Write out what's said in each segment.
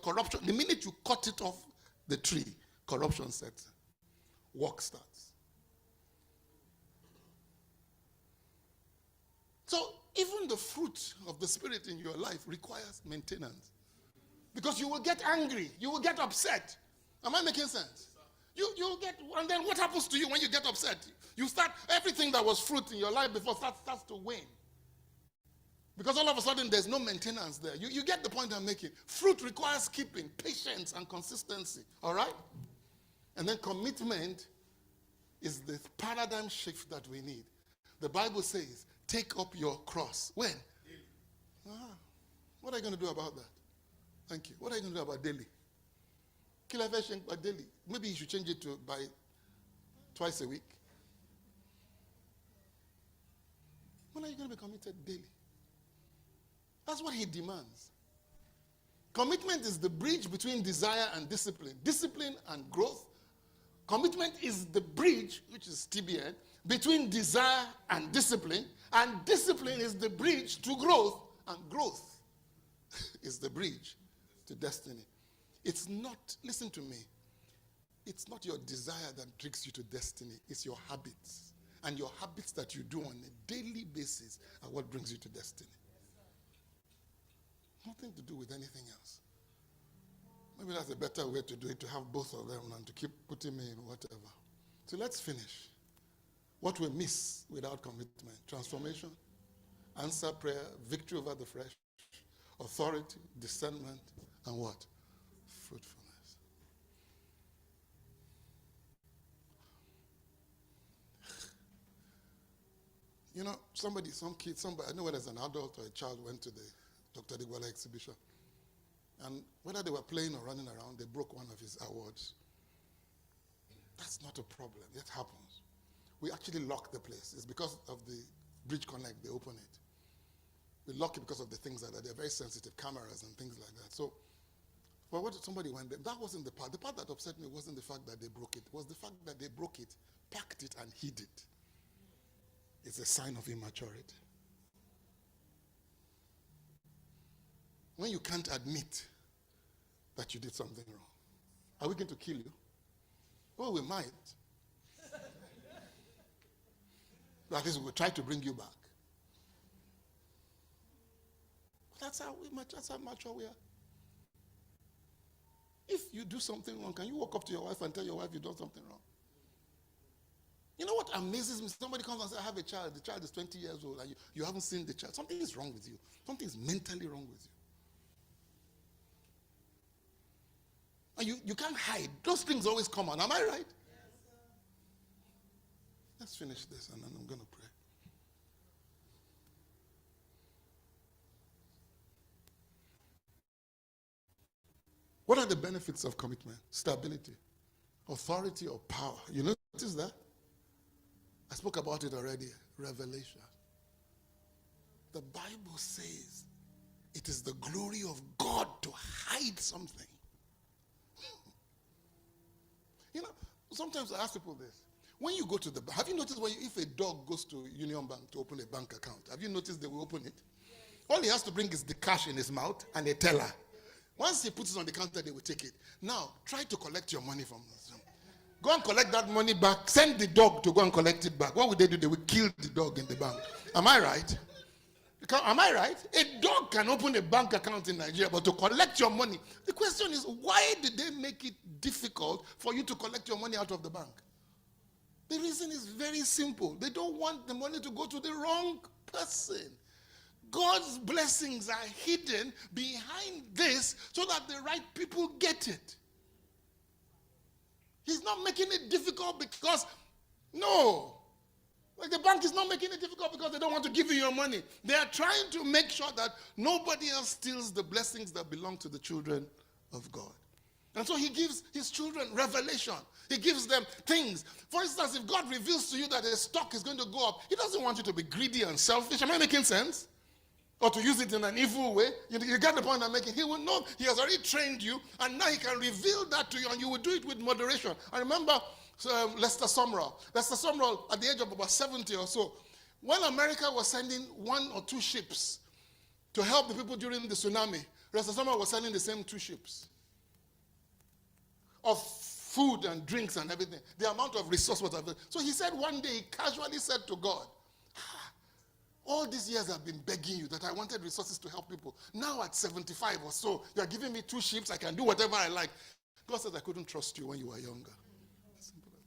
corruption, the minute you cut it off the tree, corruption sets in. Work starts. So even the fruit of the Spirit in your life requires maintenance. Because you will get angry. You will get upset. Am I making sense? You'll get, and then what happens to you when you get upset? You start, everything that was fruit in your life before starts to wane. Because all of a sudden there's no maintenance there. You get the point I'm making. Fruit requires keeping, patience, and consistency. All right? And then commitment is the paradigm shift that we need. The Bible says, take up your cross. When? What are you going to do about that? Thank you. What are you going to do about daily? Daily. Maybe you should change it to by twice a week. When are you going to be committed daily? That's what he demands. Commitment is the bridge between desire and discipline. Discipline and growth. Commitment is the bridge, which is TBN, between desire and discipline. And discipline is the bridge to growth. And growth is the bridge to destiny. It's not, listen to me, it's not your desire that takes you to destiny. It's your habits. And your habits that you do on a daily basis are what brings you to destiny. Nothing to do with anything else. Maybe that's a better way to do it, to have both of them and to keep putting me in whatever. So let's finish. What we miss without commitment: transformation, answer prayer, victory over the flesh, authority, discernment, and what? Fruitfulness. You know, some kid, I know whether it's an adult or a child went to the Dr. Digwala exhibition. And whether they were playing or running around, they broke one of his awards. That's not a problem. It happens. We actually lock the place. It's because of the Bridge Connect, they open it. We lock it because of the things like that. They're very sensitive, cameras and things like that. So, but what somebody went there, that wasn't the part. The part that upset me wasn't the fact that they broke it. It was the fact that they broke it, packed it, and hid it. It's a sign of immaturity. When you can't admit that you did something wrong, are we going to kill you? Well, we might. But at least we'll try to bring you back. But that's how mature we are. If you do something wrong, can you walk up to your wife and tell your wife you've done something wrong? You know what amazes me? Somebody comes and says, I have a child. The child is 20 years old and you haven't seen the child. Something is wrong with you. Something is mentally wrong with you. And you can't hide. Those things always come on. Am I right? Yes, sir. Let's finish this and then I'm going to pray. What are the benefits of commitment? Stability, authority, or power. You notice that? I spoke about it already. Revelation. The Bible says it is the glory of God to hide something. You know, sometimes I ask people this. When you go to the bank, have you noticed if a dog goes to Union Bank to open a bank account, have you noticed they will open it? All he has to bring is the cash in his mouth and a teller. Once he puts it on the counter, they will take it. Now, try to collect your money from them. Go and collect that money back. Send the dog to go and collect it back. What would they do? They will kill the dog in the bank. Am I right? Am I right? A dog can open a bank account in Nigeria, but to collect your money, the question is, why did they make it difficult for you to collect your money out of the bank? The reason is very simple. They don't want the money to go to the wrong person. God's blessings are hidden behind this so that the right people get it. He's not making it difficult because, no. Like the bank is not making it difficult because they don't want to give you your money. They are trying to make sure that nobody else steals the blessings that belong to the children of God. And so he gives his children revelation. He gives them things. For instance, if God reveals to you that a stock is going to go up, he doesn't want you to be greedy and selfish. Am I making sense? Or to use it in an evil way. You get the point I'm making. He will know. He has already trained you, and now he can reveal that to you, and you will do it with moderation. I remember Lester Sumrall. Lester Sumrall, at the age of about 70 or so, when America was sending 1 or 2 ships to help the people during the tsunami, Lester Sumrall was sending the same 2 ships. of food and drinks and everything. The amount of resource was available. So he said one day, he casually said to God, all these years I've been begging you that I wanted resources to help people. Now at 75 or so, you're giving me 2 ships. I can do whatever I like. God says I couldn't trust you when you were younger. Simple as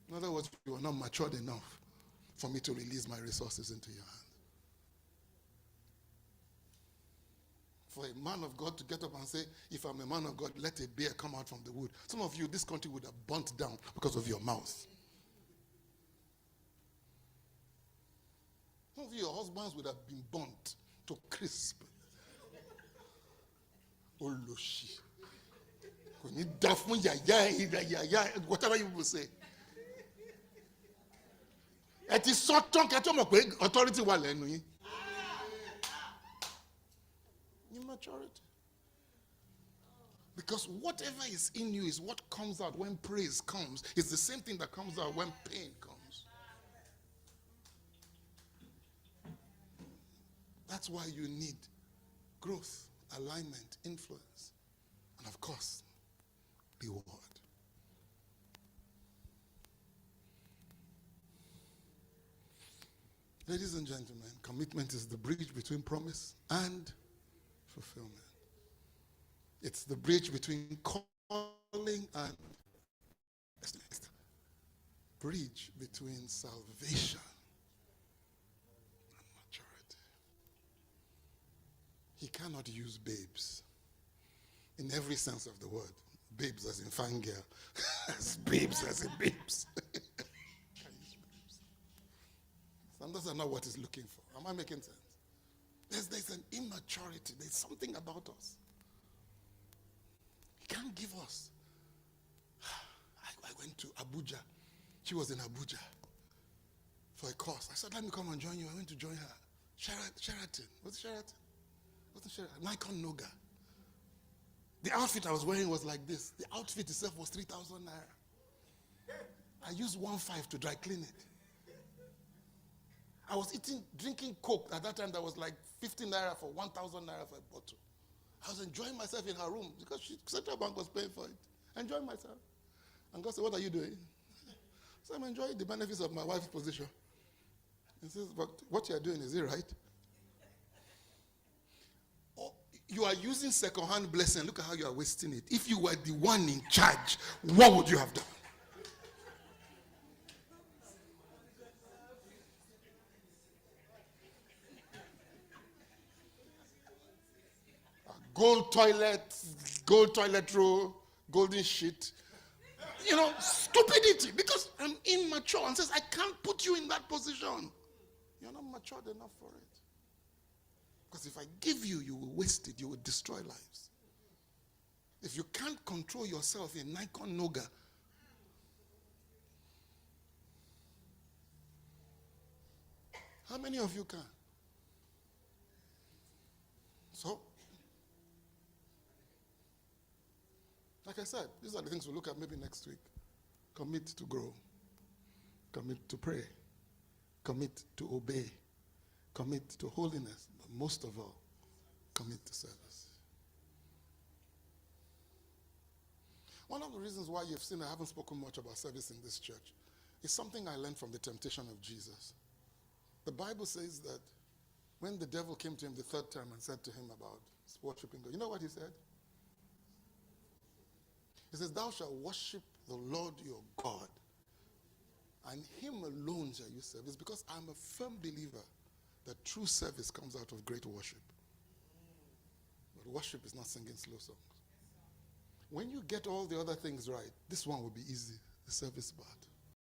that. In other words, you are not matured enough for me to release my resources into your hand. For a man of God to get up and say, if I'm a man of God, let a bear come out from the wood. Some of you, this country would have burnt down because of your mouth. Some of you, your husbands would have been burnt to crisp. Oloshi. Whatever you will say. It is so strong, authority while immaturity. Because whatever is in you is what comes out when praise comes. It's the same thing that comes out when pain comes. That's why you need growth, alignment, influence, and of course, reward. Ladies and gentlemen, commitment is the bridge between promise and fulfillment. It's the bridge between calling and bridge between salvation and maturity. He cannot use babes in every sense of the word. Babes as in fine girl. As babes as in babes. And those are not what he's looking for. Am I making sense? There's an immaturity. There's something about us. He can't give us. I went to Abuja. She was in Abuja for a course. I said, let me come and join you. I went to join her. Sheraton. What's Sheraton? What's the Sheraton? Nikon Noga. The outfit I was wearing was like this. The outfit itself was 3,000 naira. I used 1.5 to dry clean it. I was drinking Coke at that time that was like 15 naira for 1,000 naira for a bottle. I was enjoying myself in her room because Central Bank was paying for it. Enjoying myself. And God said, what are you doing? So I'm enjoying the benefits of my wife's position. He says, but what you are doing, is it right? Oh, you are using second-hand blessing. Look at how you are wasting it. If you were the one in charge, what would you have done? Gold toilet roll, golden sheet. You know, stupidity. Because I'm immature and says, I can't put you in that position. You're not matured enough for it. Because if I give you, you will waste it. You will destroy lives. If you can't control yourself in Nikon Noga, how many of you can? So, like I said, these are the things we'll look at maybe next week. Commit to grow. Commit to pray. Commit to obey. Commit to holiness. But most of all, commit to service. One of the reasons why you've seen I haven't spoken much about service in this church is something I learned from the temptation of Jesus. The Bible says that when the devil came to him the third time and said to him about worshiping God, you know what he said? He says, thou shalt worship the Lord your God, and him alone shall you serve. It's because I'm a firm believer that true service comes out of great worship. But worship is not singing slow songs. When you get all the other things right, this one will be easy, the service part.